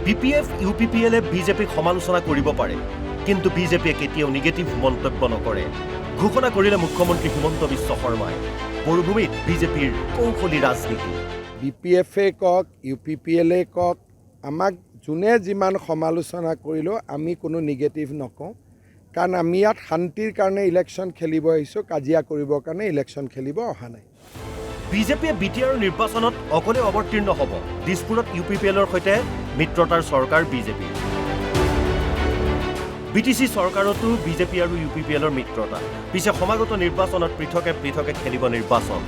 BPF UPPL বিজেপিক সমালোচনা কৰিব পাৰে কিন্তু বিজেপিয়ে কেতিয়াও নিগেটিভ মন্তব্য নকৰে ঘোষণা কৰিলে মুখ্যমন্ত্ৰী হিমন্ত বিশ্ব শৰ্মাই মৰুভূমিত বিজেপিৰ কৌশলী ৰাজনীতি BPF কক UPPL কক আমাক যোনে যিমান সমালোচনা কৰিলো আমি কোনো নিগেটিভ নকওঁ কাৰণ আমি ইয়াত শান্তিৰ কাৰণে ইলেকশ্যন খেলিব আহিছো কাজিয়া কৰিবৰ কাৰণে ইলেকশ্যন খেলিব অহা নাই বিজেপিয়ে BTR নিৰ্বাচনত অকলে অৱতীৰ্ণ হ'ব দিছপুৰত UPPLৰ সৈতে মিত্ৰতাৰ চৰকাৰ বিজেপি BTC চৰকাৰতো বিজেপি আৰু UPPLৰ মিত্ৰতা পিছে সমাগত নিৰ্বাচনত পৃথকে খেলিব নিৰ্বাচন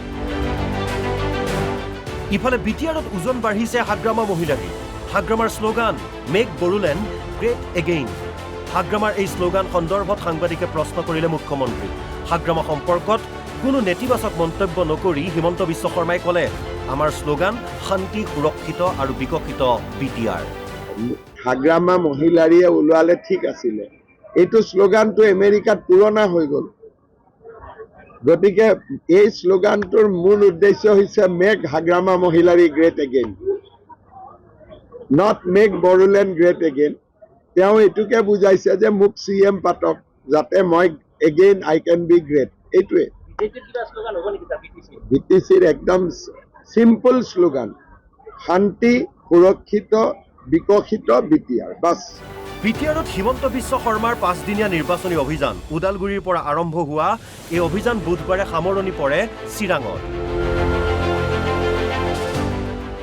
ইফালে BTRত ওজন বাঢ়িছে হাগ্ৰামা মহিলাৰ হাগ্ৰামাৰ slogan make Bodoland great again হাগ্ৰামাৰ এই শ্লোগান সন্দৰ্ভত সাংবাদিকে প্ৰশ্ন কৰিলে মুখ্যমন্ত্ৰী হাগ্ৰামা সম্পৰ্কত কোনো নেতিবাচক মন্তব্য নকৰি হিমন্ত বিশ্ব শৰ্মাই ক'লে আমাৰ শ্লোগান শান্তি সুৰক্ষিত আৰু বিকশিত BTR হাগ্ৰামা মহিলাৰীয়ে ওলোৱালে ঠিক আছিলে এইটো শ্লোগানটো আমেৰিকাত পুৰণা হৈ গ'ল গতিকে এই শ্লোগানটোৰ মূল উদ্দেশ্য হৈছে make Hagrama Mohilary great again not make Bodoland great again তেওঁ এইটোকে বুজাইছে যে মোক CM পাতক যাতে মই again I can be great এইটোৱে BTCৰ একদম সিম্পল শ্লোগান শান্তি সুৰক্ষিত বিকশিত BTR বাস BTRত হিমন্ত বিশ্ব শৰ্মাৰ 5দিনীয়া নিৰ্বাচনী অভিযান উদালগুৰিৰ পৰা আৰম্ভ হোৱা এই অভিযান বুধবাৰে সামৰণি পৰে চিৰাঙত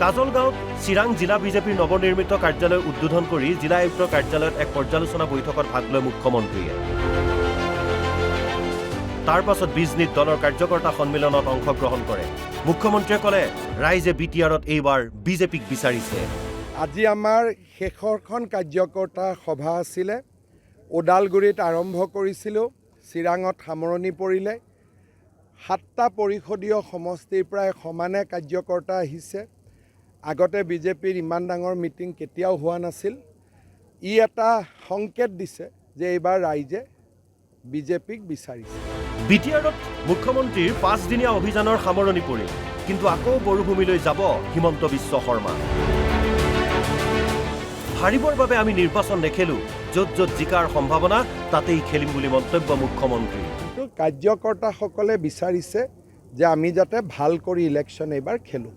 কাজলগাঁৱত চিৰাং জিলা বিজেপিৰ নৱনিৰ্মিত কাৰ্যালয় উদ্বোধন কৰি জিলা আয়ুক্তৰ কাৰ্যালয়ত এক পৰ্যালোচনা বৈঠকত ভাগ লয় মুখ্যমন্ত্ৰীয়ে তাৰ পাছত বিজনীত দলৰ কাৰ্যকৰ্তা সন্মিলনত অংশগ্ৰহণ কৰে মুখ্যমন্ত্ৰীয়ে ক'লে ৰাইজে BTRত এইবাৰ বিজেপিক বিচাৰিছে আজি আমাৰ শেষৰখন কাৰ্যকৰ্তা সভা আছিলে ওদালগুৰিত আৰম্ভ কৰিছিলোঁ চিৰাঙত সামৰণি পৰিলে 7টা পৰিষদীয় সমষ্টিৰ প্ৰায় সমানে কাৰ্যকৰ্তা আহিছে আগতে বিজেপিৰ ইমান ডাঙৰ মিটিং কেতিয়াও হোৱা নাছিল ই এটা সংকেত দিছে যে এইবাৰ ৰাইজে বিজেপিক বিচাৰিছে BTRত মুখ্যমন্ত্ৰীৰ 5দিনীয়া অভিযানৰ সামৰণি পৰিল কিন্তু আকৌ মৰুভূমিলৈ যাব হিমন্ত বিশ্ব শৰ্মা হাৰিবৰ বাবে আমি নিৰ্বাচন নেখেলো য'ত জিকাৰ সম্ভাৱনা তাতেই খেলিম বুলি মন্তব্য মুখ্যমন্ত্ৰী কিন্তু কাৰ্যকৰ্তাসকলে বিচাৰিছে যে আমি যাতে ভাল কৰি ইলেকশ্যন এইবাৰ খেলোঁ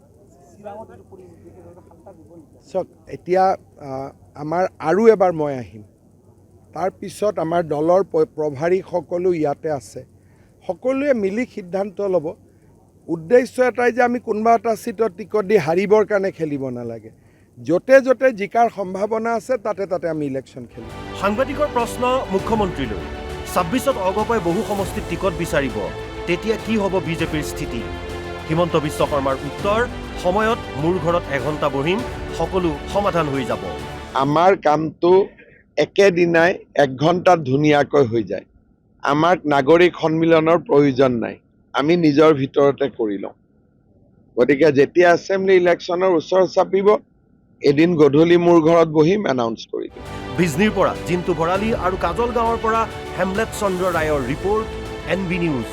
চক এতিয়া আমাৰ আৰু এবাৰ মই আহিম তাৰপিছত আমাৰ দলৰ প্ৰভাৰী সকলো ইয়াতে আছে সকলোৱে মিলি সিদ্ধান্ত ল'ব উদ্দেশ্য এটাই যে আমি কোনোবা এটা চিটত টিকট দি হাৰিবৰ কাৰণে খেলিব নালাগে য'তে জিকাৰ সম্ভাৱনা আছে তাতে আমি ইলেকশ্যন খেলিম সাংবাদিকৰ প্ৰশ্ন মুখ্যমন্ত্ৰীলৈ 26ত অগপাই বহু সমষ্টিত টিকট বিচাৰিব তেতিয়া কি হ'ব বিজেপিৰ স্থিতি হিমন্ত বিশ্ব শৰ্মাৰ উত্তৰ সময়ত মোৰ ঘৰত এঘণ্টা বহিম সকলো সমাধান হৈ যাব আমাৰ কামটো একেদিনাই 1 ঘণ্টাত ধুনীয়াকৈ হৈ যায় আমাক নাগৰিক সন্মিলনৰ প্ৰয়োজন নাই আমি নিজৰ ভিতৰতে কৰি লওঁ গতিকে যেতিয়া এছেম্বলি ইলেকশ্যনৰ ওচৰ চাপিব এদিন গধূলি মোৰ ঘৰত বহিম এনাউন্স কৰি দিম বিজনীৰ পৰা জিন্তু ভৰালী আৰু কাজলগাঁৱৰ পৰা হেমলেট চন্দ্ৰ ৰায়ৰ ৰিপৰ্ট NB নিউজ